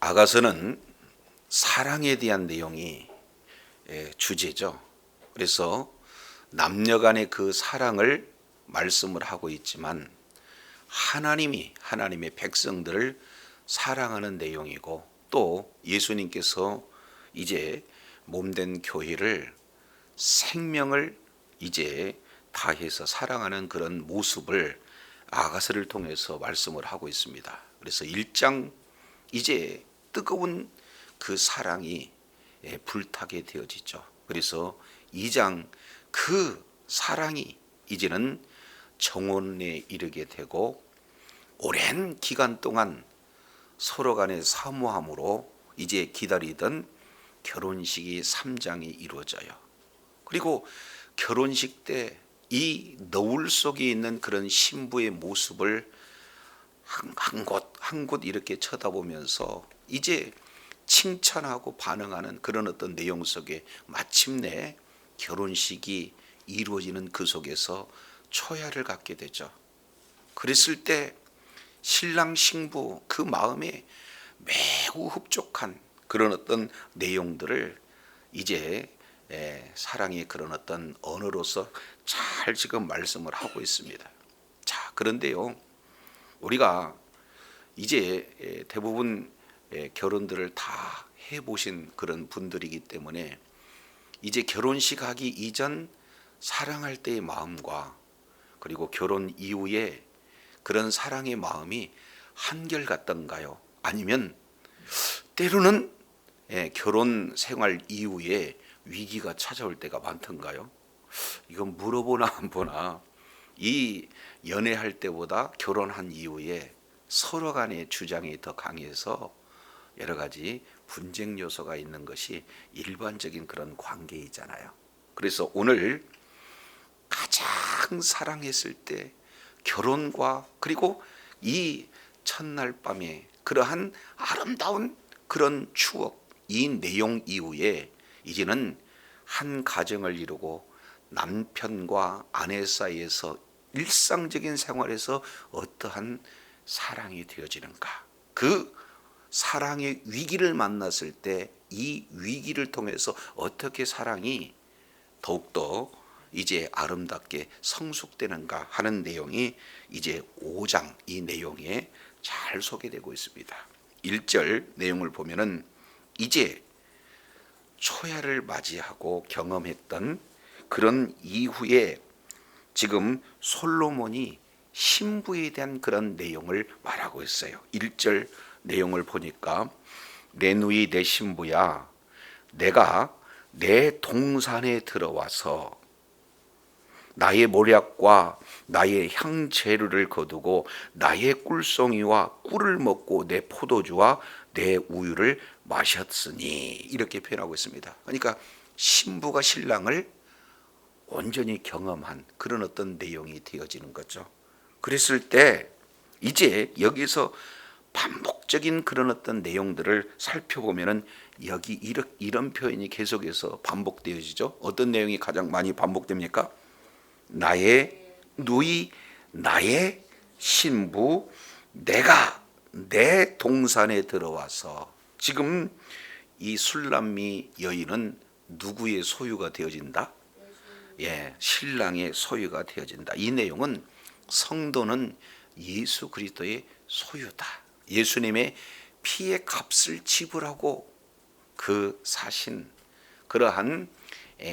아가서는 사랑에 대한 내용이 주제죠. 그래서 남녀 간의 그 사랑을 말씀을 하고 있지만 하나님의 백성들을 사랑하는 내용이고, 또 예수님께서 이제 몸된 교회를 생명을 이제 다해서 사랑하는 그런 모습을 아가서를 통해서 말씀을 하고 있습니다. 그래서 1장 이제 뜨거운 그 사랑이 불타게 되어지죠. 그래서 2장 그 사랑이 이제는 정원에 이르게 되고, 오랜 기간 동안 서로 간의 사모함으로 이제 기다리던 결혼식이 3장이 이루어져요. 그리고 결혼식 때 이 너울 속에 있는 그런 신부의 모습을 한 곳 이렇게 쳐다보면서 이제 칭찬하고 반응하는 그런 어떤 내용 속에 마침내 결혼식이 이루어지는 그 속에서 초야를 갖게 되죠. 그랬을 때 신랑 신부 그 마음에 매우 흡족한 그런 어떤 내용들을 이제 사랑의 그런 어떤 언어로서 잘 지금 말씀을 하고 있습니다. 자, 그런데요, 우리가 이제 대부분 결혼들을 다 해보신 그런 분들이기 때문에 이제 결혼식 하기 이전 사랑할 때의 마음과 그리고 결혼 이후에 그런 사랑의 마음이 한결같던가요? 아니면 때로는 결혼 생활 이후에 위기가 찾아올 때가 많던가요? 이건 물어보나 안 보나 이 연애할 때보다 결혼한 이후에 서로 간의 주장이 더 강해서 여러 가지 분쟁 요소가 있는 것이 일반적인 그런 관계이잖아요. 그래서 오늘 가장 사랑했을 때 결혼과 그리고 이 첫날 밤에 그러한 아름다운 그런 추억, 이 내용 이후에 이제는 한 가정을 이루고 남편과 아내 사이에서 일상적인 생활에서 어떠한 사랑이 되어지는가, 그 사랑의 위기를 만났을 때 이 위기를 통해서 어떻게 사랑이 더욱더 이제 아름답게 성숙되는가 하는 내용이 이제 5장 이 내용에 잘 소개되고 있습니다. 1절 내용을 보면은 이제 초야를 맞이하고 경험했던 그런 이후에 지금 솔로몬이 신부에 대한 그런 내용을 말하고 있어요. 1절 내용을 보니까 내 누이 내 신부야, 내가 내 동산에 들어와서 나의 모략과 나의 향재료를 거두고 나의 꿀송이와 꿀을 먹고 내 포도주와 내 우유를 마셨으니, 이렇게 표현하고 있습니다. 그러니까 신부가 신랑을 온전히 경험한 그런 어떤 내용이 되어지는 거죠. 그랬을 때 이제 여기서 반복적인 그런 어떤 내용들을 살펴보면은 여기 이런 표현이 계속해서 반복되어지죠. 어떤 내용이 가장 많이 반복됩니까? 나의 누이, 나의 신부, 내가 내 동산에 들어와서, 지금 이 술람미 여인은 누구의 소유가 되어진다? 신랑의 소유가 되어진다. 이 내용은 성도는 예수 그리스도의 소유다. 예수님의 피의 값을 지불하고 그 사신 그러한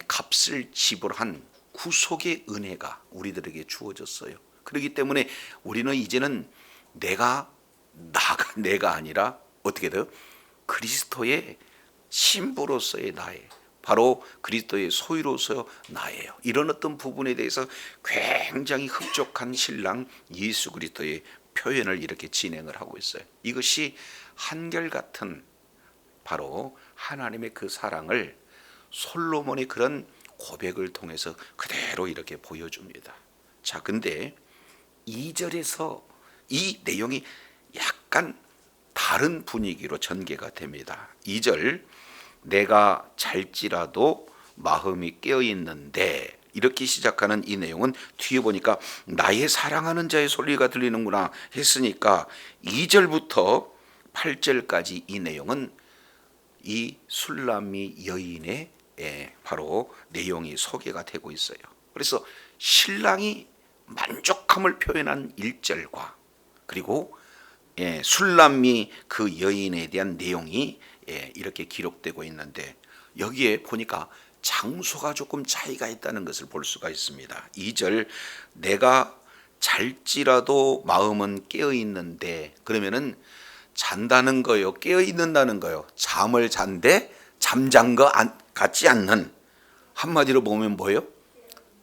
값을 지불한 구속의 은혜가 우리들에게 주어졌어요. 그렇기 때문에 우리는 이제는 내가 아니라 어떻게 돼요? 그리스도의 신부로서의 나예요. 바로 그리스도의 소유로서 나예요. 이런 어떤 부분에 대해서 굉장히 흡족한 신랑 예수 그리스도의 표현을 이렇게 진행을 하고 있어요. 이것이 한결같은 바로 하나님의 그 사랑을 솔로몬의 그런 고백을 통해서 그대로 이렇게 보여줍니다. 자, 근데 2절에서 이 내용이 약간 다른 분위기로 전개가 됩니다. 2절, 내가 잘지라도 마음이 깨어있는데, 이렇게 시작하는 이 내용은 뒤에 보니까 나의 사랑하는 자의 소리가 들리는구나 했으니까 2절부터 8절까지 이 내용은 이 술람미 여인의 바로 내용이 소개가 되고 있어요. 그래서 신랑이 만족함을 표현한 1절과 그리고 술람미 그 여인에 대한 내용이 이렇게 기록되고 있는데, 여기에 보니까 장소가 조금 차이가 있다는 것을 볼 수가 있습니다. 2절, 내가 잘지라도 마음은 깨어 있는데, 그러면은 잔다는 거요, 깨어 있는다는 거요. 잠을 잔데 잠잔 거 같지 않는, 한마디로 보면 뭐예요?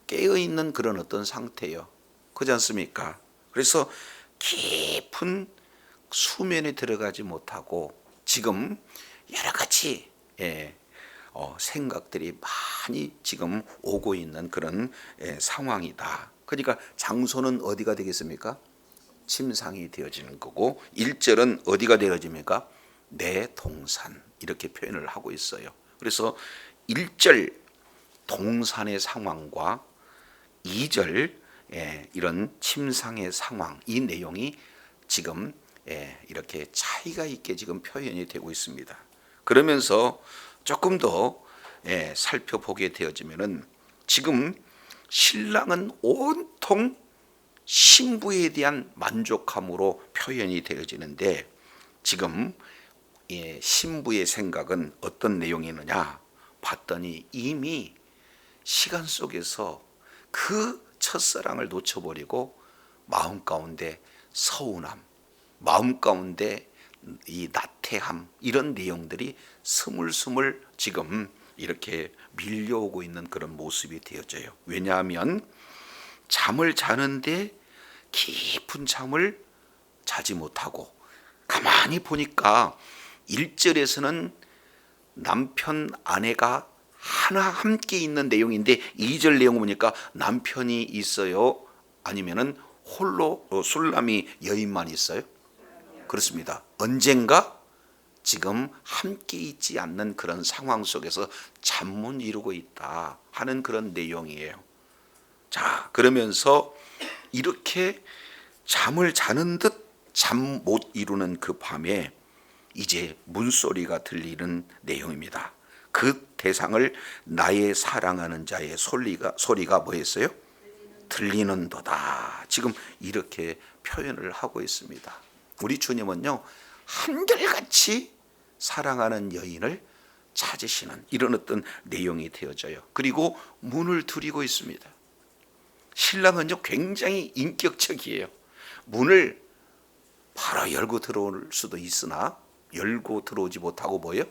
깨어 있는 그런 어떤 상태예요. 그렇지 않습니까? 그래서 깊은 수면에 들어가지 못하고 지금 여러 가지 생각들이 많이 지금 오고 있는 그런 상황이다. 그러니까 장소는 어디가 되겠습니까? 침상이 되어지는 거고, 1절은 어디가 되어집니까? 내 동산, 이렇게 표현을 하고 있어요. 그래서 1절 동산의 상황과 2절 이런 침상의 상황, 이 내용이 지금 이렇게 차이가 있게 지금 표현이 되고 있습니다. 그러면서 조금 더 살펴보게 되어지면은, 지금 신랑은 온통 신부에 대한 만족함으로 표현이 되어지는데, 지금 신부의 생각은 어떤 내용이느냐 봤더니 이미 시간 속에서 그 첫사랑을 놓쳐버리고 마음 가운데 서운함, 마음 가운데 이 나태함, 이런 내용들이 스물스물 지금 이렇게 밀려오고 있는 그런 모습이 되어져요. 왜냐하면 잠을 자는데 깊은 잠을 자지 못하고, 가만히 보니까 1절에서는 남편 아내가 하나 함께 있는 내용인데, 2절 내용 보니까 남편이 있어요? 아니면은 홀로 술람이 여인만 있어요? 그렇습니다. 언젠가 지금 함께 있지 않는 그런 상황 속에서 잠 못 이루고 있다 하는 그런 내용이에요. 자, 그러면서 이렇게 잠을 자는 듯 잠 못 이루는 그 밤에 이제 문소리가 들리는 내용입니다. 그 대상을 나의 사랑하는 자의 소리가 뭐였어요? 들리는도다. 지금 이렇게 표현을 하고 있습니다. 우리 주님은요, 한결같이 사랑하는 여인을 찾으시는 이런 어떤 내용이 되어져요. 그리고 문을 두드리고 있습니다. 신랑은요, 굉장히 인격적이에요. 문을 바로 열고 들어올 수도 있으나 열고 들어오지 못하고 뭐예요?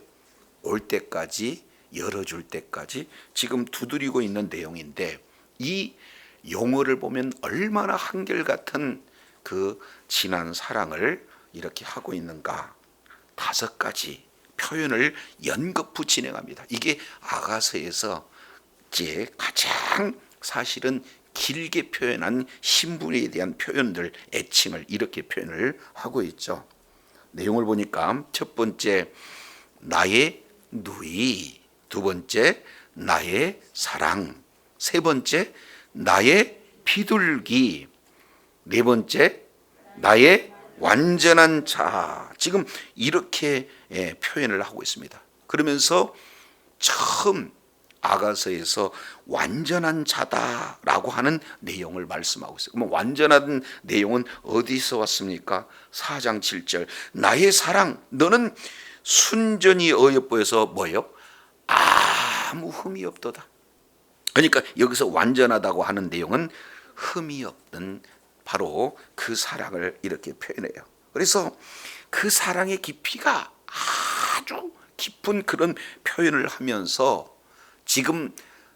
올 때까지, 열어줄 때까지 지금 두드리고 있는 내용인데, 이 용어를 보면 얼마나 한결같은 그 진한 사랑을 이렇게 하고 있는가. 5가지 표현을 연거푸 진행합니다. 이게 아가서에서 이제 가장 사실은 길게 표현한 신분에 대한 표현들, 애칭을 이렇게 표현을 하고 있죠. 내용을 보니까 첫 번째 나의 누이, 두 번째 나의 사랑, 세 번째 나의 비둘기, 네 번째 나의 완전한 자. 지금 이렇게 표현을 하고 있습니다. 그러면서 처음 아가서에서 완전한 자다라고 하는 내용을 말씀하고 있어요. 그럼 완전한 내용은 어디서 왔습니까? 4장 7절 나의 사랑 너는 순전히 어여뻐서 뭐예요? 아무 흠이 없도다. 그러니까 여기서 완전하다고 하는 내용은 흠이 없는 바로 그 사랑을 이렇게 표현해요. 그래서 그 사랑의 깊이가 아주 깊은 그런 표현을 하면서 지금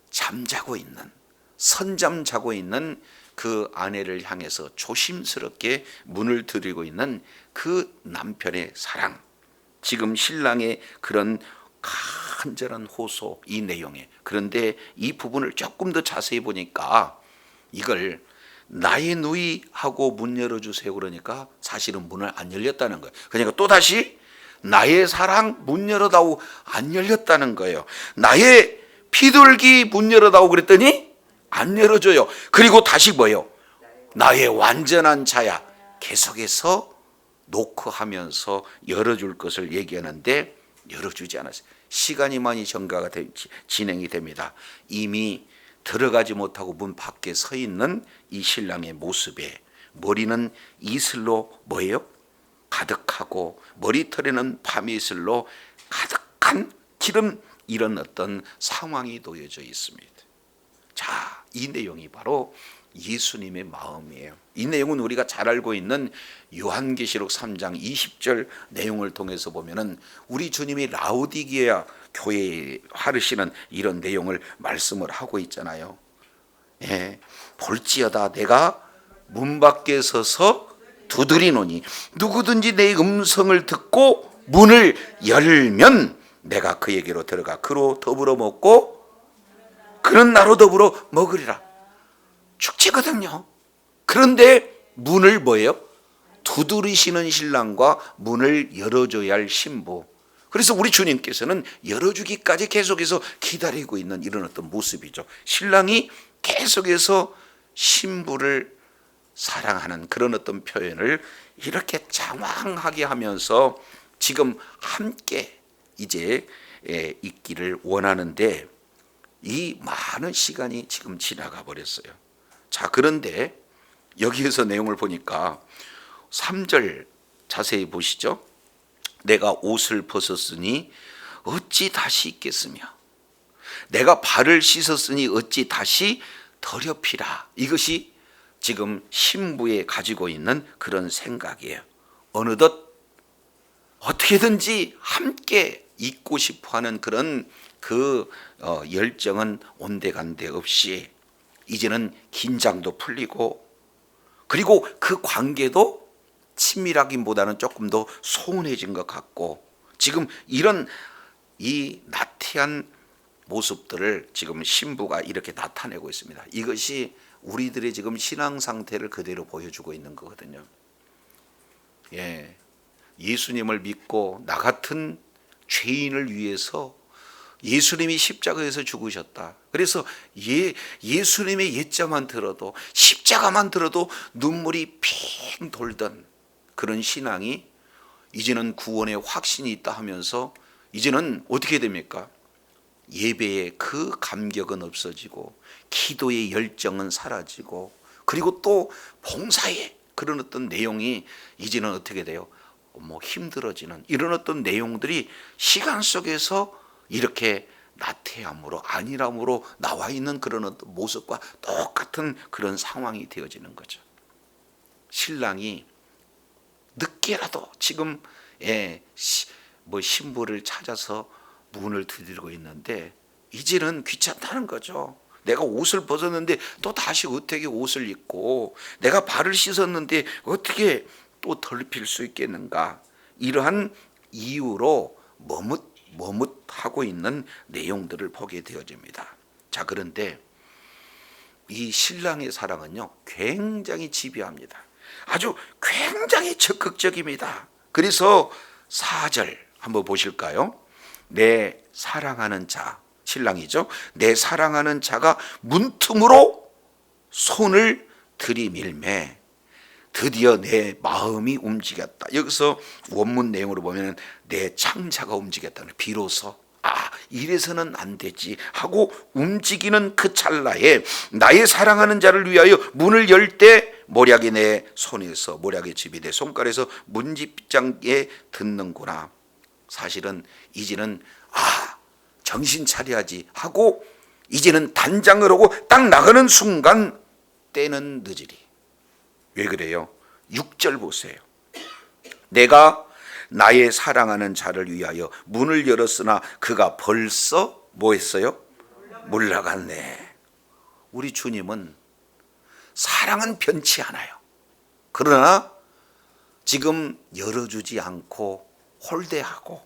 잠자고 있는, 선잠 자고 있는 그 아내를 향해서 조심스럽게 문을 두드리고 있는 그 남편의 사랑, 지금 신랑의 그런 간절한 호소, 이 내용에. 그런데 이 부분을 조금 더 자세히 보니까 이걸 나의 누이 하고 문 열어주세요 그러니까 사실은 문을 안 열렸다는 거예요. 그러니까 또다시 나의 사랑 문 열어다오, 안 열렸다는 거예요. 나의 비둘기 문 열어다오 그랬더니 안 열어줘요. 그리고 다시 뭐예요? 나의 완전한 자야. 계속해서 노크하면서 열어줄 것을 얘기하는데 열어주지 않았어요. 시간이 많이 진행이 됩니다. 이미 들어가지 못하고 문 밖에 서 있는 이 신랑의 모습에 머리는 이슬로 뭐예요? 가득하고 머리털에는 밤이슬로 가득한 기름, 이런 어떤 상황이 놓여져 있습니다. 자, 이 내용이 바로 예수님의 마음이에요. 이 내용은 우리가 잘 알고 있는 요한계시록 3장 20절 내용을 통해서 보면은 우리 주님이 라오디게아 교회에 하시는 이런 내용을 말씀을 하고 있잖아요. 예, 볼지어다 내가 문 밖에 서서 두드리노니 누구든지 내 음성을 듣고 문을 열면 내가 그에게로 들어가 그로 더불어 먹고 그는 나로 더불어 먹으리라. 축제거든요. 그런데 문을 뭐예요? 두드리시는 신랑과 문을 열어줘야 할 신부. 그래서 우리 주님께서는 열어주기까지 계속해서 기다리고 있는 이런 어떤 모습이죠. 신랑이 계속해서 신부를 사랑하는 그런 어떤 표현을 이렇게 장황하게 하면서 지금 함께 이제 있기를 원하는데 이 많은 시간이 지금 지나가 버렸어요. 자, 그런데 여기에서 내용을 보니까 3절 자세히 보시죠. 내가 옷을 벗었으니 어찌 다시 입겠으며 내가 발을 씻었으니 어찌 다시 더럽히라. 이것이 지금 신부에 가지고 있는 그런 생각이에요. 어느덧 어떻게든지 함께 있고 싶어하는 그런 그 열정은 온데간데 없이 이제는 긴장도 풀리고 그리고 그 관계도 친밀하기보다는 조금 더 소원해진 것 같고 지금 이런 이 나태한 모습들을 지금 신부가 이렇게 나타내고 있습니다. 이것이 우리들의 지금 신앙 상태를 그대로 보여주고 있는 거거든요. 예, 예수님을 믿고 나 같은 죄인을 위해서 예수님이 십자가에서 죽으셨다. 그래서 예수님의 예자만 들어도 십자가만 들어도 눈물이 핑 돌던 그런 신앙이 이제는 구원의 확신이 있다 하면서 이제는 어떻게 됩니까? 예배의 그 감격은 없어지고 기도의 열정은 사라지고 그리고 또 봉사의 그런 어떤 내용이 이제는 어떻게 돼요? 힘들어지는 이런 어떤 내용들이 시간 속에서 이렇게 나태함으로 안일함으로 나와 있는 그런 어떤 모습과 똑같은 그런 상황이 되어지는 거죠. 신랑이 늦게라도 지금 신부를 찾아서 문을 두드리고 있는데 이제는 귀찮다는 거죠. 내가 옷을 벗었는데 또 다시 어떻게 옷을 입고 내가 발을 씻었는데 어떻게 또 더럽힐 수 있겠는가. 이러한 이유로 머뭇하고 있는 내용들을 보게 되어집니다. 자, 그런데 이 신랑의 사랑은요 굉장히 집요합니다. 아주 굉장히 적극적입니다. 그래서 4절 한번 보실까요? 내 사랑하는 자, 신랑이죠. 내 사랑하는 자가 문틈으로 손을 들이밀매 드디어 내 마음이 움직였다. 여기서 원문 내용으로 보면 내 창자가 움직였다는, 비로소 이래서는 안 되지 하고 움직이는 그 찰나에 나의 사랑하는 자를 위하여 문을 열 때 모략이 내 손에서, 모략의 집이 내 손가락에서 문지장에 듣는구나. 사실은 이제는 정신 차려야지 하고 이제는 단장을 하고 딱 나가는 순간 때는 늦으리. 왜 그래요? 6절 보세요. 내가 나의 사랑하는 자를 위하여 문을 열었으나 그가 벌써 뭐 했어요? 몰라갔네. 우리 주님은 사랑은 변치 않아요. 그러나 지금 열어주지 않고 홀대하고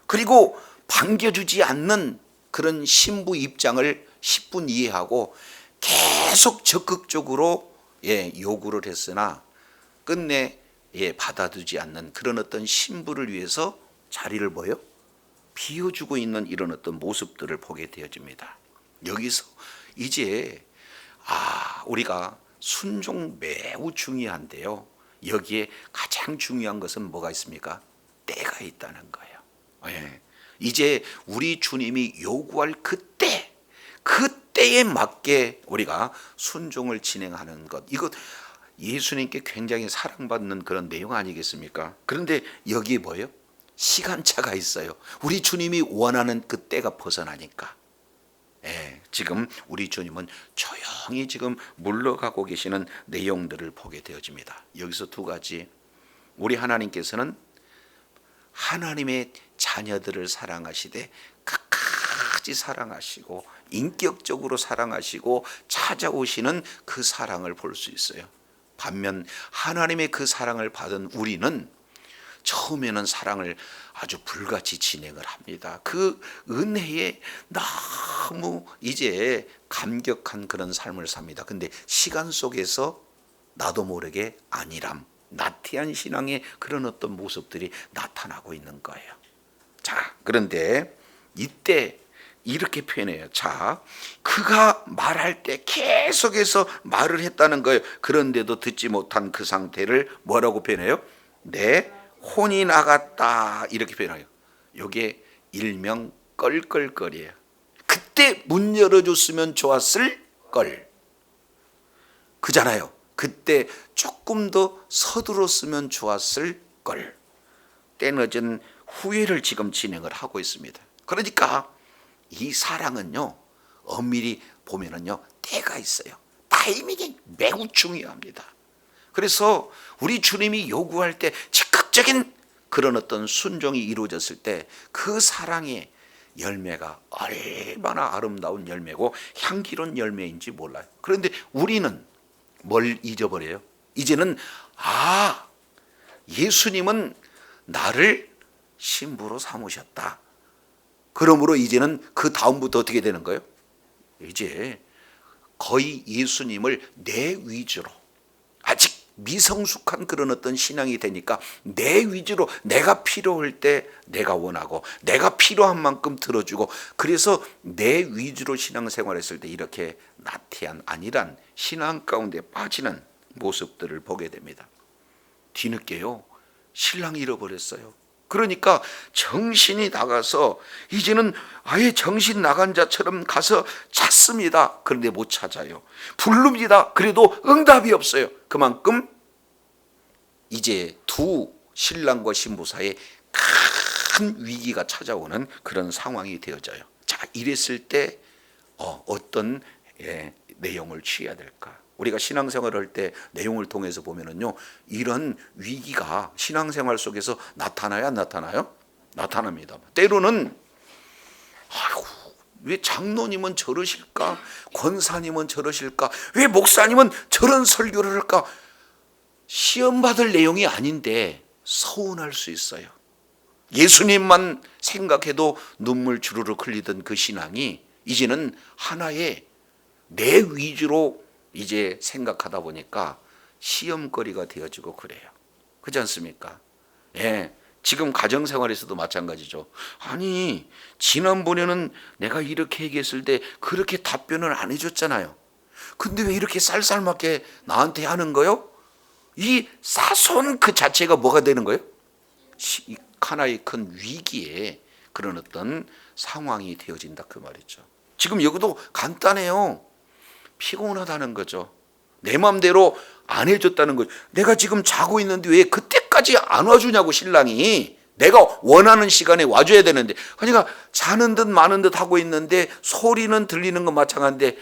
그리고 반겨주지 않는 그런 신부 입장을 10분 이해하고 계속 적극적으로 요구를 했으나 끝내 받아두지 않는 그런 어떤 신부를 위해서 자리를 비워주고 있는 이런 어떤 모습들을 보게 되어집니다. 여기서 이제 우리가 순종 매우 중요한데요. 여기에 가장 중요한 것은 뭐가 있습니까? 때가 있다는 거예요. 예. 이제 우리 주님이 요구할 그때에 맞게 우리가 순종을 진행하는 것, 이것 예수님께 굉장히 사랑받는 그런 내용 아니겠습니까? 그런데 여기에 뭐예요? 시간차가 있어요. 우리 주님이 원하는 그 때가 벗어나니까. 예, 지금 우리 주님은 조용히 지금 물러가고 계시는 내용들을 보게 되어집니다. 여기서 두 가지, 우리 하나님께서는 하나님의 자녀들을 사랑하시되 끝까지 사랑하시고 인격적으로 사랑하시고 찾아오시는 그 사랑을 볼 수 있어요. 반면 하나님의 그 사랑을 받은 우리는 처음에는 사랑을 아주 불같이 진행을 합니다. 그 은혜에 너무 이제 감격한 그런 삶을 삽니다. 근데 시간 속에서 나도 모르게 안일함, 나태한 신앙의 그런 어떤 모습들이 나타나고 있는 거예요. 자, 그런데 이때 이렇게 표현해요. 자, 그가 말할 때 계속해서 말을 했다는 거예요. 그런데도 듣지 못한 그 상태를 뭐라고 표현해요? 내 혼이 나갔다, 이렇게 표현해요. 이게 일명 껄껄거리예요. 그때 문 열어줬으면 좋았을 걸, 그잖아요. 그때 조금 더 서둘렀으면 좋았을 걸. 때늦은 후회를 지금 진행을 하고 있습니다. 그러니까 이 사랑은요, 엄밀히 보면은요, 때가 있어요. 타이밍이 매우 중요합니다. 그래서 우리 주님이 요구할 때 즉각적인 그런 어떤 순종이 이루어졌을 때 그 사랑의 열매가 얼마나 아름다운 열매고 향기로운 열매인지 몰라요. 그런데 우리는 뭘 잊어버려요? 이제는 예수님은 나를 신부로 삼으셨다. 그러므로 이제는 그 다음부터 어떻게 되는 거예요? 이제 거의 예수님을 내 위주로, 아직 미성숙한 그런 어떤 신앙이 되니까 내 위주로, 내가 필요할 때 내가 원하고 내가 필요한 만큼 들어주고, 그래서 내 위주로 신앙생활했을 때 이렇게 나태한 안일한 신앙 가운데 빠지는 모습들을 보게 됩니다. 뒤늦게요, 신랑이 잃어버렸어요. 그러니까 정신이 나가서 이제는 아예 정신 나간 자처럼 가서 찾습니다. 그런데 못 찾아요. 부릅니다. 그래도 응답이 없어요. 그만큼 이제 두 신랑과 신부 사이에 큰 위기가 찾아오는 그런 상황이 되어져요. 자, 이랬을 때 어떤 내용을 취해야 될까? 우리가 신앙생활을 할 때 내용을 통해서 보면은요, 이런 위기가 신앙생활 속에서 나타나야 안 나타나요? 나타납니다. 때로는 왜 장로님은 저러실까? 권사님은 저러실까? 왜 목사님은 저런 설교를 할까? 시험 받을 내용이 아닌데 서운할 수 있어요. 예수님만 생각해도 눈물 주르륵 흘리던 그 신앙이 이제는 하나의 내 위주로 이제 생각하다 보니까 시험거리가 되어지고 그래요. 그렇지 않습니까? 예, 지금 가정생활에서도 마찬가지죠. 아니, 지난번에는 내가 이렇게 얘기했을 때 그렇게 답변을 안 해줬잖아요. 근데 왜 이렇게 쌀쌀맞게 나한테 하는 거요? 이 사소한 그 자체가 뭐가 되는 거예요? 하나의 큰 위기에 그런 어떤 상황이 되어진다, 그 말이죠. 지금 여기도 간단해요. 피곤하다는 거죠. 내 마음대로 안 해줬다는 거죠. 내가 지금 자고 있는데 왜 그때까지 안 와주냐고, 신랑이. 내가 원하는 시간에 와줘야 되는데. 그러니까 자는 듯 마는 듯 하고 있는데 소리는 들리는 건 마찬가지인데,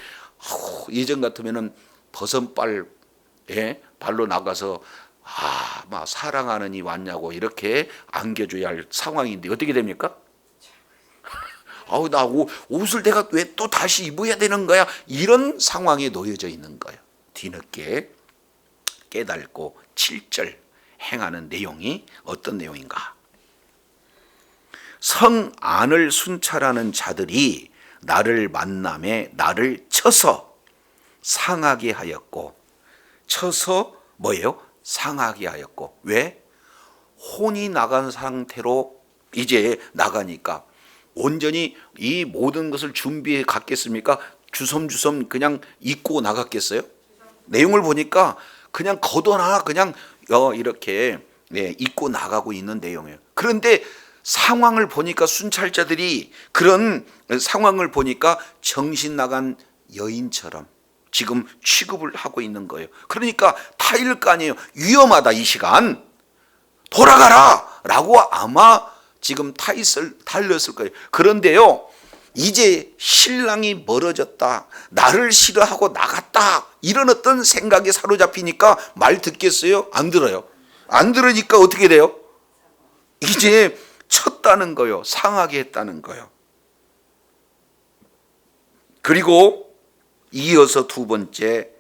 예전 같으면은 버선발 발로 나가서 막 사랑하는 이 왔냐고 이렇게 안겨줘야 할 상황인데 어떻게 됩니까? 나 옷을 내가 왜 또 다시 입어야 되는 거야? 이런 상황에 놓여져 있는 거예요. 뒤늦게 깨닫고 7절 행하는 내용이 어떤 내용인가? 성 안을 순찰하는 자들이 나를 만남에 나를 쳐서 상하게 하였고, 쳐서 뭐예요? 상하게 하였고. 왜? 혼이 나간 상태로 이제 나가니까 온전히 이 모든 것을 준비해 갔겠습니까? 주섬주섬 그냥 입고 나갔겠어요? 내용을 보니까 그냥 걷어나 그냥 이렇게 입고 나가고 있는 내용이에요. 그런데 상황을 보니까 순찰자들이 그런 상황을 보니까 정신 나간 여인처럼 지금 취급을 하고 있는 거예요. 그러니까 타일 거 아니에요. 위험하다, 이 시간 돌아가라 라고 아마 지금 달렸을 거예요. 그런데요, 이제 신랑이 멀어졌다, 나를 싫어하고 나갔다, 이런 어떤 생각에 사로잡히니까 말 듣겠어요? 안 들어요. 안 들으니까 어떻게 돼요? 이제 쳤다는 거요. 상하게 했다는 거요. 그리고 이어서 두 번째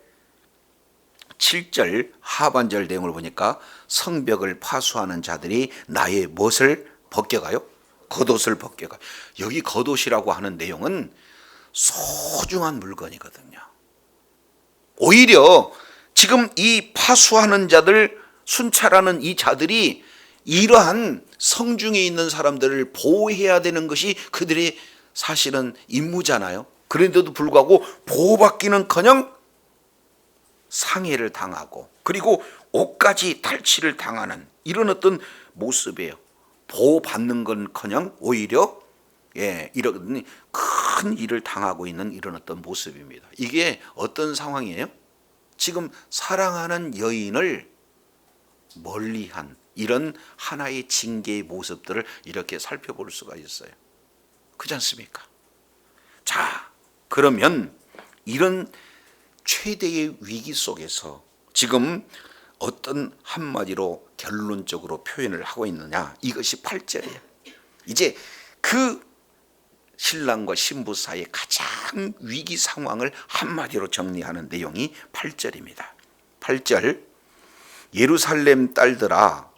7절 하반절 내용을 보니까 성벽을 파수하는 자들이 나의 무엇을 벗겨가요? 겉옷을 벗겨가요. 여기 겉옷이라고 하는 내용은 소중한 물건이거든요. 오히려 지금 이 파수하는 자들, 순찰하는 이 자들이 이러한 성중에 있는 사람들을 보호해야 되는 것이 그들의 사실은 임무잖아요. 그런데도 불구하고 보호받기는커녕 상해를 당하고 그리고 옷까지 탈취를 당하는 이런 어떤 모습이에요. 보호받는 건커녕 오히려 이런 큰 일을 당하고 있는 이런 어떤 모습입니다. 이게 어떤 상황이에요? 지금 사랑하는 여인을 멀리한 이런 하나의 징계의 모습들을 이렇게 살펴볼 수가 있어요. 그렇지 않습니까? 자, 그러면 이런 최대의 위기 속에서 지금 어떤 한마디로 결론적으로 표현을 하고 있느냐, 이것이 8절이에요. 이제 그 신랑과 신부 사이의 가장 위기 상황을 한마디로 정리하는 내용이 8절입니다. 8절, 예루살렘 딸들아,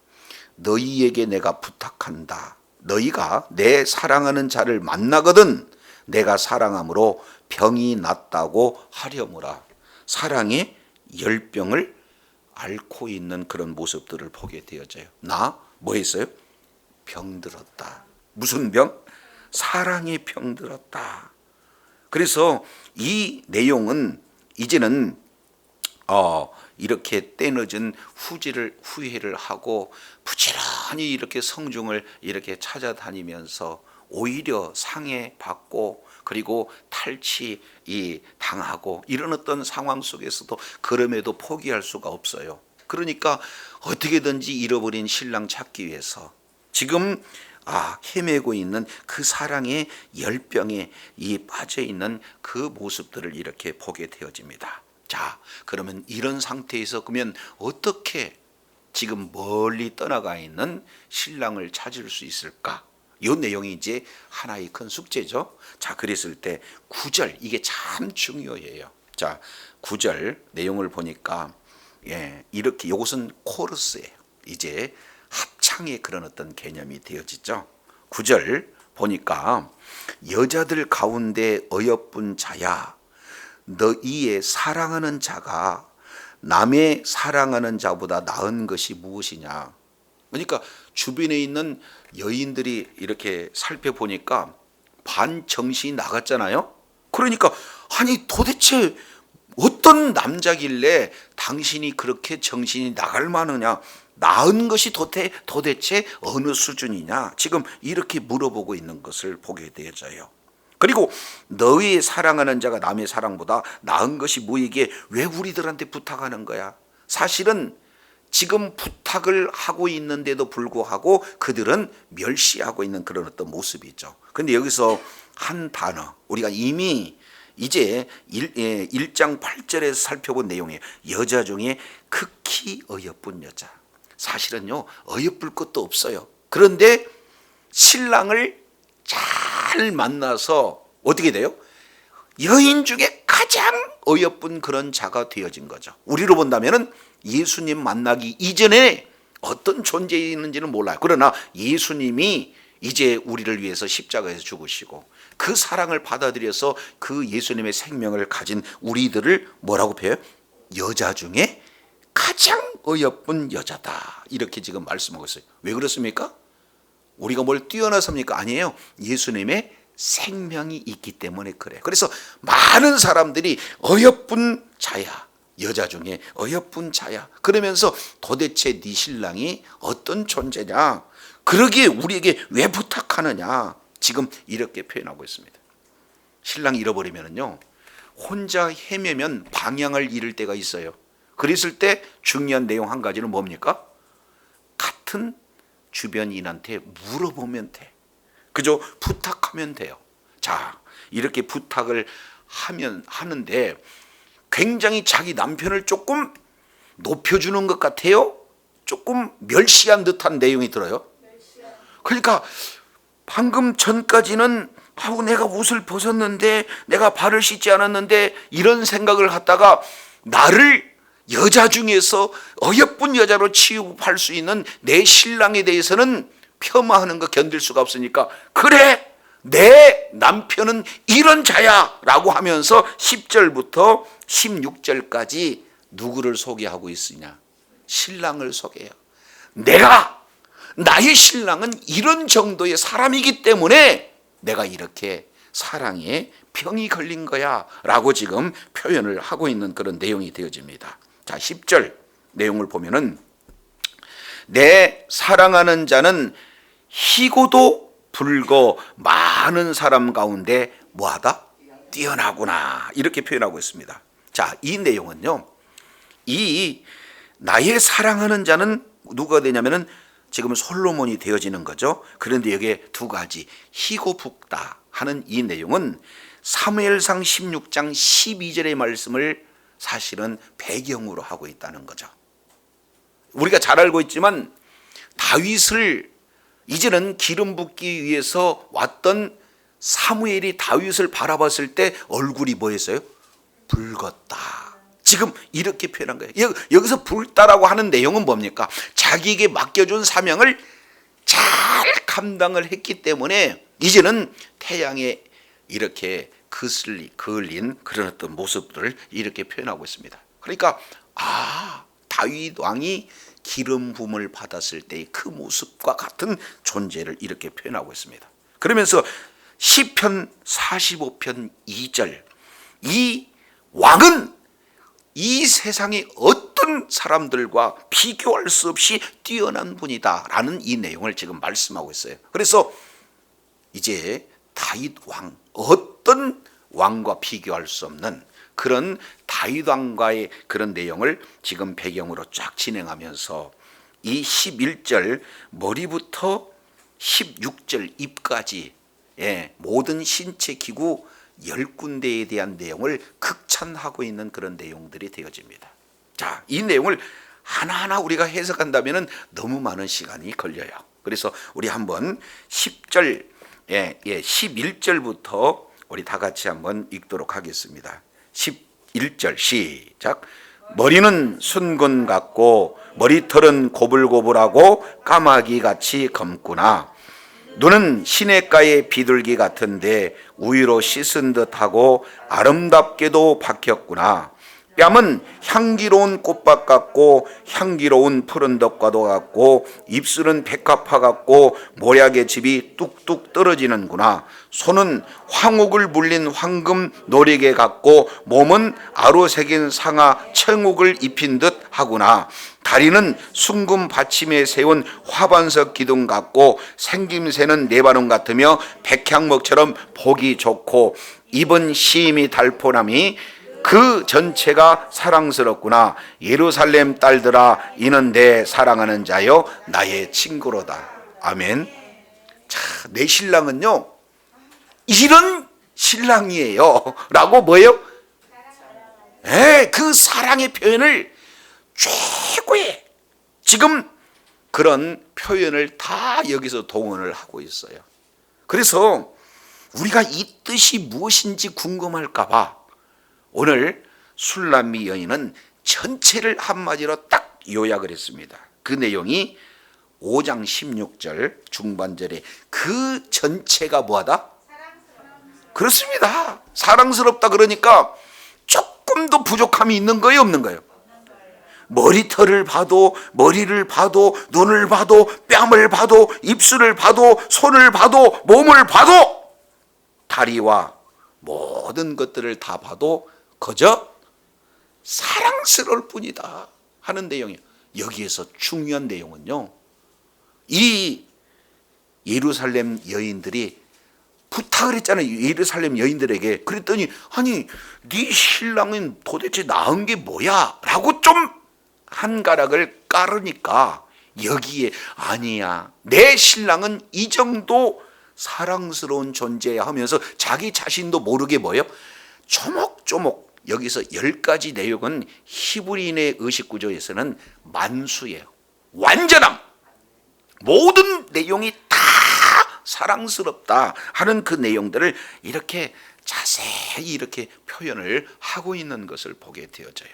너희에게 내가 부탁한다. 너희가 내 사랑하는 자를 만나거든 내가 사랑함으로 병이 낫다고 하려무라. 사랑의 열병을 앓고 있는 그런 모습들을 보게 되어져요. 나 뭐 했어요? 병들었다. 무슨 병? 사랑의 병들었다. 그래서 이 내용은 이제는 이렇게 때늦은 후회를 하고 부지런히 이렇게 성중을 이렇게 찾아다니면서 오히려 상해받고 그리고 탈취 당하고 이런 어떤 상황 속에서도 그럼에도 포기할 수가 없어요. 그러니까 어떻게든지 잃어버린 신랑 찾기 위해서 지금 헤매고 있는 그 사랑의 열병에 빠져 있는 그 모습들을 이렇게 보게 되어집니다. 자, 그러면 이런 상태에서 그러면 어떻게 지금 멀리 떠나가 있는 신랑을 찾을 수 있을까? 이 내용이 이제 하나의 큰 숙제죠. 자, 그랬을 때 9절, 이게 참 중요해요. 자, 9절 내용을 보니까 이렇게, 이것은 코러스예요. 이제 합창의 그런 어떤 개념이 되어지죠. 9절 보니까 여자들 가운데 어여쁜 자야, 너희의 사랑하는 자가 남의 사랑하는 자보다 나은 것이 무엇이냐. 그러니까 주변에 있는 여인들이 이렇게 살펴보니까 반정신이 나갔잖아요. 그러니까 아니 도대체 어떤 남자길래 당신이 그렇게 정신이 나갈 만하냐, 나은 것이 도대체 어느 수준이냐, 지금 이렇게 물어보고 있는 것을 보게 되어져요. 그리고 너희 사랑하는 자가 남의 사랑보다 나은 것이 뭐이게 왜 우리들한테 부탁하는 거야? 사실은 지금 부탁을 하고 있는데도 불구하고 그들은 멸시하고 있는 그런 어떤 모습이죠. 그런데 여기서 한 단어, 우리가 이미 이제 1장 8절에서 살펴본 내용이에요. 여자 중에 극히 어여쁜 여자. 사실은요, 어여쁠 것도 없어요. 그런데 신랑을 잘 만나서 어떻게 돼요? 여인 중에 가장 어여쁜 그런 자가 되어진 거죠. 우리로 본다면은 예수님 만나기 이전에 어떤 존재였는지는 몰라요. 그러나 예수님이 이제 우리를 위해서 십자가에서 죽으시고 그 사랑을 받아들여서 그 예수님의 생명을 가진 우리들을 뭐라고 표해요? 여자 중에 가장 어여쁜 여자다, 이렇게 지금 말씀하고 있어요. 왜 그렇습니까? 우리가 뭘 뛰어나섭니까? 아니에요. 예수님의 생명이 있기 때문에 그래요. 그래서 많은 사람들이 어여쁜 자야, 여자 중에 어여쁜 자야. 그러면서 도대체 네 신랑이 어떤 존재냐, 그러기에 우리에게 왜 부탁하느냐, 지금 이렇게 표현하고 있습니다. 신랑이 잃어버리면요, 혼자 헤매면 방향을 잃을 때가 있어요. 그랬을 때 중요한 내용 한 가지는 뭡니까? 같은 주변인한테 물어보면 돼. 그저 부탁하면 돼요. 자, 이렇게 부탁을 하는데 굉장히 자기 남편을 조금 높여주는 것 같아요. 조금 멸시한 듯한 내용이 들어요. 그러니까 방금 전까지는 내가 옷을 벗었는데, 내가 발을 씻지 않았는데, 이런 생각을 갖다가 나를 여자 중에서 어여쁜 여자로 취급할 수 있는 내 신랑에 대해서는 폄하하는 거 견딜 수가 없으니까, 그래, 내 남편은 이런 자야 라고 하면서 10절부터 16절까지 누구를 소개하고 있으냐? 신랑을 소개해요. 나의 신랑은 이런 정도의 사람이기 때문에 내가 이렇게 사랑에 병이 걸린 거야 라고 지금 표현을 하고 있는 그런 내용이 되어집니다. 자, 10절 내용을 보면은, 내 사랑하는 자는 희고도 불고 많은 사람 가운데 뭐하다? 뛰어나구나, 이렇게 표현하고 있습니다. 자, 이 내용은요, 이 나의 사랑하는 자는 누가 되냐면은 지금 솔로몬이 되어지는 거죠. 그런데 여기에 두 가지, 희고 붓다 하는 이 내용은 사무엘상 16장 12절의 말씀을 사실은 배경으로 하고 있다는 거죠. 우리가 잘 알고 있지만 다윗을 이제는 기름 붓기 위해서 왔던 사무엘이 다윗을 바라봤을 때 얼굴이 뭐였어요? 붉었다. 지금 이렇게 표현한 거예요. 여기서 붉다라고 하는 내용은 뭡니까? 자기에게 맡겨준 사명을 잘 감당을 했기 때문에 이제는 태양에 이렇게 그을린 그런 어떤 모습들을 이렇게 표현하고 있습니다. 그러니까 다윗 왕이 기름 부음을 받았을 때의 그 모습과 같은 존재를 이렇게 표현하고 있습니다. 그러면서 시편 45편 2절, 이 왕은 이 세상의 어떤 사람들과 비교할 수 없이 뛰어난 분이다 라는 이 내용을 지금 말씀하고 있어요. 그래서 이제 다윗 왕, 어떤 왕과 비교할 수 없는 그런 다윗 왕과의 그런 내용을 지금 배경으로 쫙 진행하면서 이 11절 머리부터 16절 입까지 모든 신체 기구 10군데에 대한 내용을 극찬하고 있는 그런 내용들이 되어집니다. 자, 이 내용을 하나하나 우리가 해석한다면 너무 많은 시간이 걸려요. 그래서 우리 한번 10절, 11절부터 우리 다 같이 한번 읽도록 하겠습니다. 11절 시작. 머리는 순금 같고 머리털은 고불고불하고 까마귀같이 검구나. 눈은 시냇가의 비둘기 같은데 우유로 씻은 듯하고 아름답게도 박혔구나. 뺨은 향기로운 꽃밭 같고 향기로운 푸른 덕과도 같고 입술은 백합화 같고 모략의 즙이 뚝뚝 떨어지는구나. 손은 황옥을 물린 황금 노리개 같고 몸은 아로 새긴 상아 청옥을 입힌 듯 하구나. 다리는 순금 받침에 세운 화반석 기둥 같고 생김새는 네바논 같으며 백향목처럼 보기 좋고 입은 시임이 달포남이 그 전체가 사랑스럽구나. 예루살렘 딸들아, 이는 내 사랑하는 자여 나의 친구로다. 아멘. 자, 내 신랑은요 이런 신랑이에요 라고 뭐예요? 그 사랑의 표현을 최고의 지금 그런 표현을 다 여기서 동원을 하고 있어요. 그래서 우리가 이 뜻이 무엇인지 궁금할까 봐 오늘 술람미 여인은 전체를 한마디로 딱 요약을 했습니다. 그 내용이 5장 16절 중반절에 그 전체가 뭐하다? 그렇습니다. 사랑스럽다. 그러니까 조금도 부족함이 있는 거예요, 없는 거예요? 머리털을 봐도, 머리를 봐도, 눈을 봐도, 뺨을 봐도, 입술을 봐도, 손을 봐도, 몸을 봐도, 다리와 모든 것들을 다 봐도 그저 사랑스러울 뿐이다 하는 내용이에요. 여기에서 중요한 내용은요, 이 예루살렘 여인들이 부탁을 했잖아요. 예루살렘 여인들에게. 그랬더니 아니 네 신랑은 도대체 낳은 게 뭐야? 라고 좀 한가락을 깔으니까 여기에 아니야, 내 신랑은 이 정도 사랑스러운 존재야 하면서 자기 자신도 모르게 뭐예요? 조목조목 여기서 10가지 내용은 히브리인의 의식구조에서는 만수예요. 완전함. 모든 내용이 다 사랑스럽다 하는 그 내용들을 이렇게 자세히 이렇게 표현을 하고 있는 것을 보게 되어져요.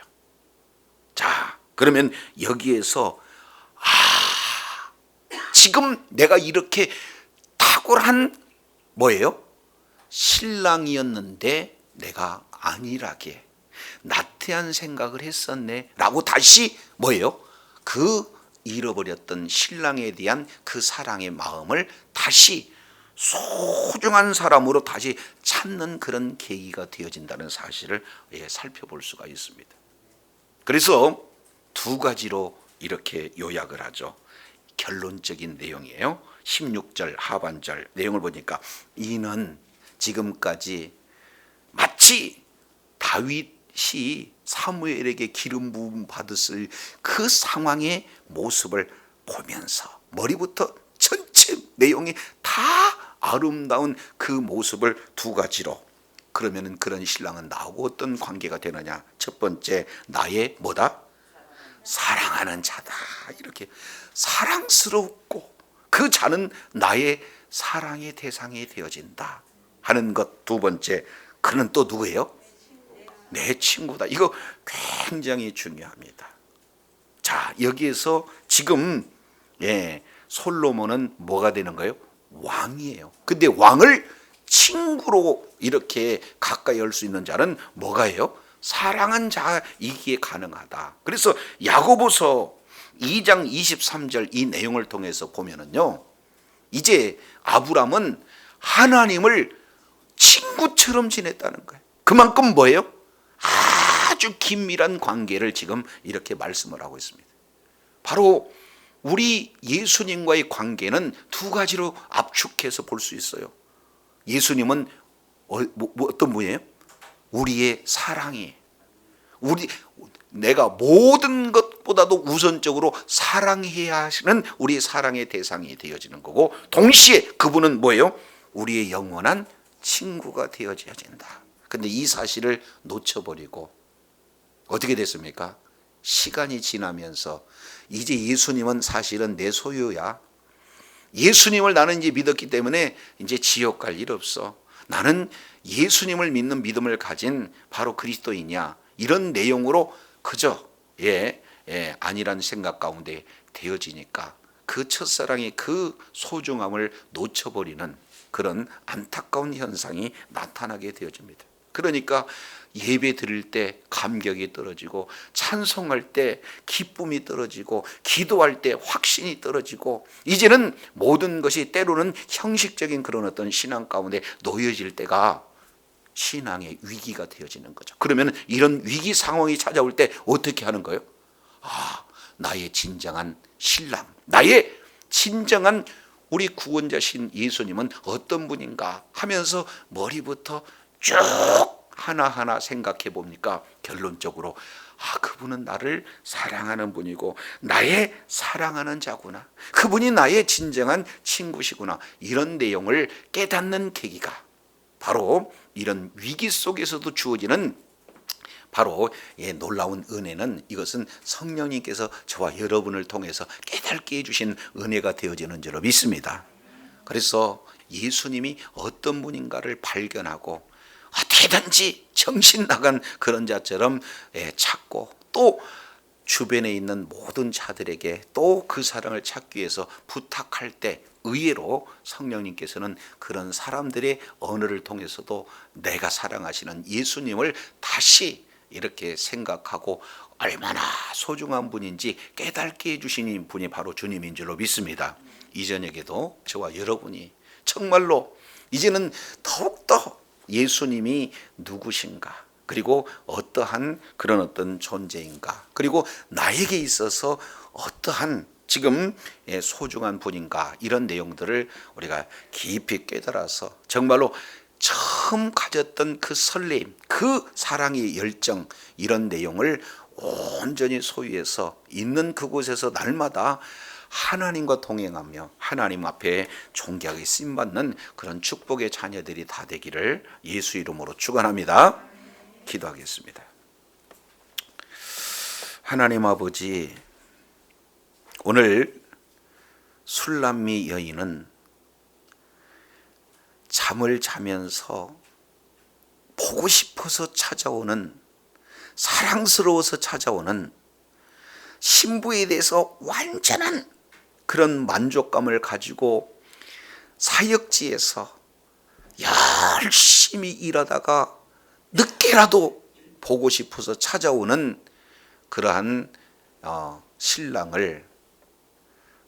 자, 그러면 여기에서 지금 내가 이렇게 탁월한 뭐예요? 신랑이었는데 내가 안일하게 나태한 생각을 했었네 라고 다시 뭐예요? 그 잃어버렸던 신랑에 대한 그 사랑의 마음을 다시 소중한 사람으로 다시 찾는 그런 계기가 되어진다는 사실을 살펴볼 수가 있습니다. 그래서 두 가지로 이렇게 요약을 하죠. 결론적인 내용이에요. 16절 하반절 내용을 보니까 이는 지금까지 마치 다윗이 사무엘에게 기름 부음 받았을 그 상황의 모습을 보면서 머리부터 전체 내용이 다 아름다운 그 모습을 두 가지로, 그러면은 그런 신랑은 나하고 어떤 관계가 되느냐? 첫 번째, 나의 뭐다? 사랑하는 자다. 이렇게 사랑스럽고 그 자는 나의 사랑의 대상이 되어진다 하는 것. 두 번째, 그는 또 누구예요? 내 친구다. 이거 굉장히 중요합니다. 자, 여기에서 지금 솔로몬은 뭐가 되는 거예요? 왕이에요. 근데 왕을 친구로 이렇게 가까이 할 수 있는 자는 뭐가예요? 사랑한 자이기에 가능하다. 그래서 야고보서 2장 23절 이 내용을 통해서 보면은요, 이제 아브람은 하나님을 친구처럼 지냈다는 거예요. 그만큼 뭐예요? 아주 긴밀한 관계를 지금 이렇게 말씀을 하고 있습니다. 바로 우리 예수님과의 관계는 두 가지로 압축해서 볼 수 있어요. 예수님은 어떤 분이에요? 우리의 사랑이, 내가 모든 것보다도 우선적으로 사랑해야 하시는 우리의 사랑의 대상이 되어지는 거고, 동시에 그분은 뭐예요? 우리의 영원한 친구가 되어져야 된다. 근데 이 사실을 놓쳐버리고 어떻게 됐습니까? 시간이 지나면서 이제 예수님은 사실은 내 소유야. 예수님을 나는 이제 믿었기 때문에 이제 지옥 갈 일 없어. 나는 예수님을 믿는 믿음을 가진 바로 그리스도이냐, 이런 내용으로 그저 아니란 생각 가운데 되어지니까 그 첫사랑의 그 소중함을 놓쳐버리는 그런 안타까운 현상이 나타나게 되어집니다. 그러니까 예배 드릴 때 감격이 떨어지고, 찬송할 때 기쁨이 떨어지고, 기도할 때 확신이 떨어지고, 이제는 모든 것이 때로는 형식적인 그런 어떤 신앙 가운데 놓여질 때가 신앙의 위기가 되어지는 거죠. 그러면 이런 위기 상황이 찾아올 때 어떻게 하는 거예요? 나의 진정한 신랑, 나의 진정한 우리 구원자신 예수님은 어떤 분인가 하면서 머리부터 쭉 하나하나 생각해 봅니까? 결론적으로 그분은 나를 사랑하는 분이고 나의 사랑하는 자구나, 그분이 나의 진정한 친구시구나, 이런 내용을 깨닫는 계기가 바로 이런 위기 속에서도 주어지는 바로 놀라운 은혜는, 이것은 성령님께서 저와 여러분을 통해서 깨닫게 해주신 은혜가 되어지는 줄로 믿습니다. 그래서 예수님이 어떤 분인가를 발견하고 어떻게든지 정신 나간 그런 자처럼 찾고, 또 주변에 있는 모든 자들에게 또 그 사랑을 찾기 위해서 부탁할 때 의외로 성령님께서는 그런 사람들의 언어를 통해서도 내가 사랑하시는 예수님을 다시 이렇게 생각하고 얼마나 소중한 분인지 깨닫게 해주시는 분이 바로 주님인 줄로 믿습니다. 이 저녁에도 저와 여러분이 정말로 이제는 더욱더 예수님이 누구신가, 그리고 어떠한 그런 어떤 존재인가, 그리고 나에게 있어서 어떠한 지금 소중한 분인가, 이런 내용들을 우리가 깊이 깨달아서 정말로 처음 가졌던 그 설레임, 그 사랑의 열정, 이런 내용을 온전히 소유해서 있는 그곳에서 날마다 하나님과 동행하며 하나님 앞에 존귀하게 쓰임받는 그런 축복의 자녀들이 다 되기를 예수 이름으로 축원합니다. 기도하겠습니다. 하나님 아버지, 오늘 술람미 여인은 잠을 자면서 보고 싶어서 찾아오는, 사랑스러워서 찾아오는 신부에 대해서 완전한 그런 만족감을 가지고 사역지에서 열심히 일하다가 늦게라도 보고 싶어서 찾아오는 그러한 신랑을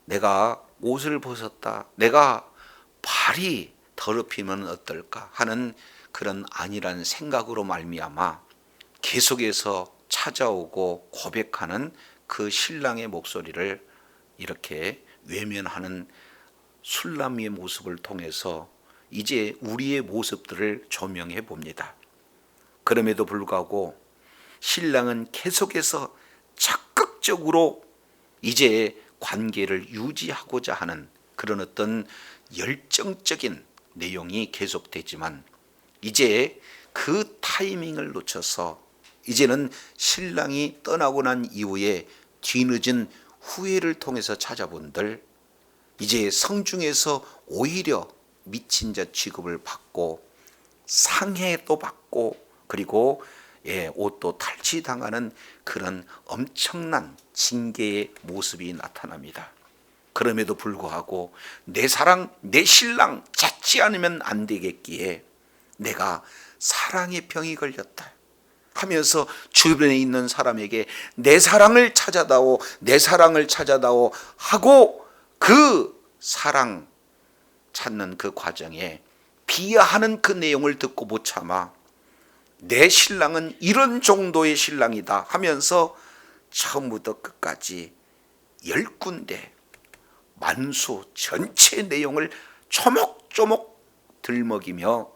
내가 옷을 벗었다, 내가 발이 더럽히면 어떨까 하는 그런 안일한 생각으로 말미암아 계속해서 찾아오고 고백하는 그 신랑의 목소리를 이렇게 외면하는 술람미의 모습을 통해서 이제 우리의 모습들을 조명해 봅니다. 그럼에도 불구하고 신랑은 계속해서 적극적으로 이제 관계를 유지하고자 하는 그런 어떤 열정적인 내용이 계속되지만, 이제 그 타이밍을 놓쳐서 이제는 신랑이 떠나고 난 이후에 뒤늦은 후회를 통해서 찾아본들, 이제 성중에서 오히려 미친 자 취급을 받고 상해도 받고, 그리고 옷도 탈취당하는 그런 엄청난 징계의 모습이 나타납니다. 그럼에도 불구하고 내 사랑, 내 신랑 찾지 않으면 안 되겠기에 내가 사랑의 병이 걸렸다 하면서 주변에 있는 사람에게 내 사랑을 찾아다오, 내 사랑을 찾아다오 하고 그 사랑 찾는 그 과정에 비하하는 그 내용을 듣고 못 참아 내 신랑은 이런 정도의 신랑이다 하면서 처음부터 끝까지 10군데 만수 전체 내용을 조목조목 들먹이며,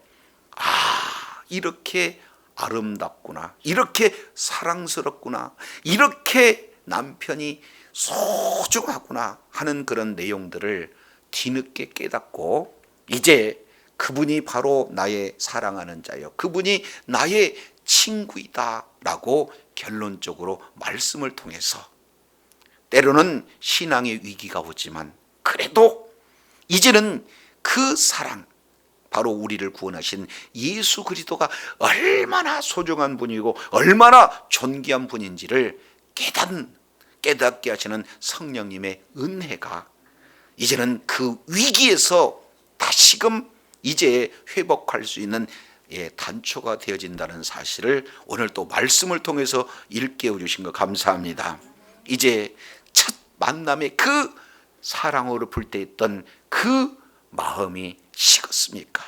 이렇게 아름답구나, 이렇게 사랑스럽구나, 이렇게 남편이 소중하구나 하는 그런 내용들을 뒤늦게 깨닫고, 이제 그분이 바로 나의 사랑하는 자요, 그분이 나의 친구이다 라고 결론적으로 말씀을 통해서, 때로는 신앙의 위기가 오지만 그래도 이제는 그 사랑, 바로 우리를 구원하신 예수 그리스도가 얼마나 소중한 분이고 얼마나 존귀한 분인지를 깨닫게 하시는 성령님의 은혜가 이제는 그 위기에서 다시금 이제 회복할 수 있는 단초가 되어진다는 사실을 오늘 또 말씀을 통해서 일깨워 주신 것 감사합니다. 이제 첫 만남의 그 사랑으로 불때있던 그 마음이 식었습니까?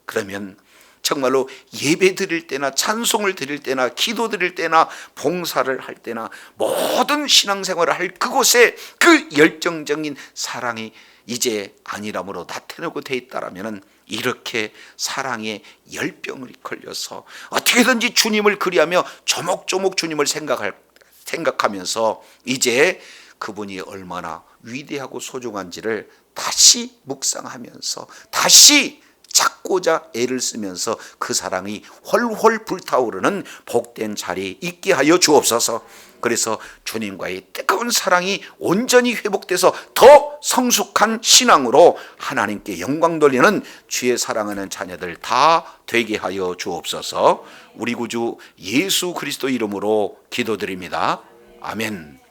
그러면 정말로 예배 드릴 때나 찬송을 드릴 때나 기도 드릴 때나 봉사를 할 때나 모든 신앙생활을 할 그곳에 그 열정적인 사랑이 이제 안일함으로 나타나고 돼 있다라면, 이렇게 사랑에 열병을 걸려서 어떻게든지 주님을 그리하며 조목조목 주님을 생각하면서 이제 그분이 얼마나 위대하고 소중한지를 다시 묵상하면서 다시 찾고자 애를 쓰면서 그 사랑이 훨훨 불타오르는 복된 자리 있게 하여 주옵소서. 그래서 주님과의 뜨거운 사랑이 온전히 회복돼서 더 성숙한 신앙으로 하나님께 영광 돌리는 주의 사랑하는 자녀들 다 되게 하여 주옵소서. 우리 구주 예수 그리스도 이름으로 기도드립니다. 아멘.